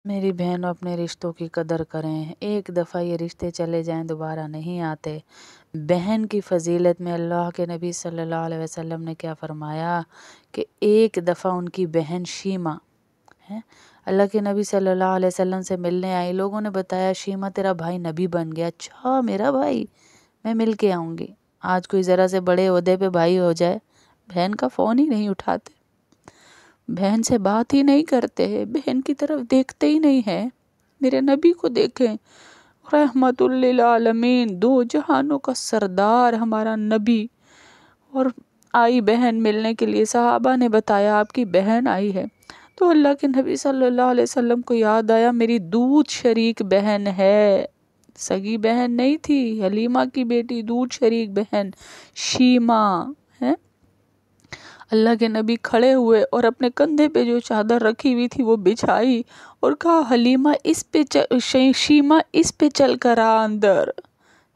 میری بہنوں اپنے رشتوں کی قدر کریں، ایک دفعہ یہ رشتے چلے جائیں دوبارہ نہیں آتے۔ بہن کی فضیلت میں اللہ کے نبی صلی اللہ علیہ وسلم نے کیا فرمایا کہ ایک دفعہ ان کی بہن شیمہ اللہ کے نبی صلی اللہ علیہ وسلم سے ملنے آئی، لوگوں نے بتایا شیمہ تیرا بھائی نبی بن گیا۔ اچھا میرا بھائی، میں مل کے آؤں گی۔ آج کوئی ذرا سے بڑے عہدے پہ بھائی ہو جائے، بہن کا فون ہی نہیں اٹھاتے، بہن سے بات ہی نہیں کرتے، بہن کی طرف دیکھتے ہی نہیں ہے۔ میرے نبی کو دیکھیں، رحمت للعالمین، دو جہانوں کا سردار ہمارا نبی، اور آئی بہن ملنے کے لیے، صحابہ نے بتایا آپ کی بہن آئی ہے، تو اللہ کے نبی صلی اللہ علیہ وسلم کو یاد آیا میری دودھ شریک بہن ہے، سگی بہن نہیں تھی، حلیمہ کی بیٹی، دودھ شریک بہن شیمہ ہے۔ اللہ کے نبی کھڑے ہوئے اور اپنے کندھے پہ جو چادر رکھی ہوئی تھی وہ بچھائی اور کہا حلیمہ شیمہ اس پہ چل کر آ اندر۔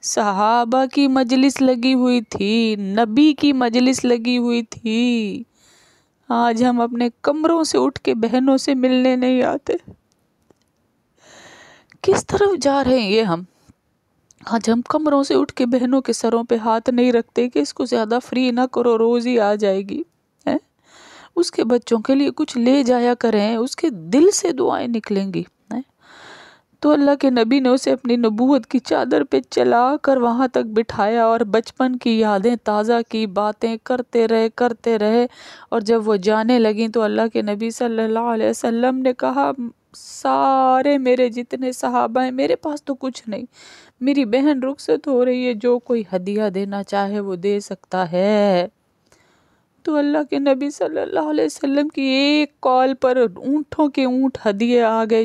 صحابہ کی مجلس لگی ہوئی تھی، نبی کی مجلس لگی ہوئی تھی۔ آج ہم اپنے کمروں سے اٹھ کے بہنوں سے ملنے نہیں آتے۔ کس طرف جا رہے ہیں یہ ہم؟ آج ہم کمروں سے اٹھ کے بہنوں کے سروں پہ ہاتھ نہیں رکھتے کہ اس کو زیادہ فری نہ کرو، روزی آ جائے گی، اس کے بچوں کے لیے کچھ لے جایا کریں، اس کے دل سے دعائیں نکلیں گی۔ تو اللہ کے نبی نے اسے اپنی نبوت کی چادر پہ چلا کر وہاں تک بٹھایا اور بچپن کی یادیں تازہ کی، باتیں کرتے رہے، اور جب وہ جانے لگیں تو اللہ کے نبی صلی اللہ علیہ وسلم نے کہا سارے میرے جتنے صحابہ ہیں، میرے پاس تو کچھ نہیں، میری بہن رخصت ہو رہی ہے، جو کوئی ہدیہ دینا چاہے وہ دے سکتا ہے۔ تو اللہ کے نبی صلی اللہ علیہ وسلم کی ایک کال پر اونٹوں کے اونٹ ہدیے آ گئے۔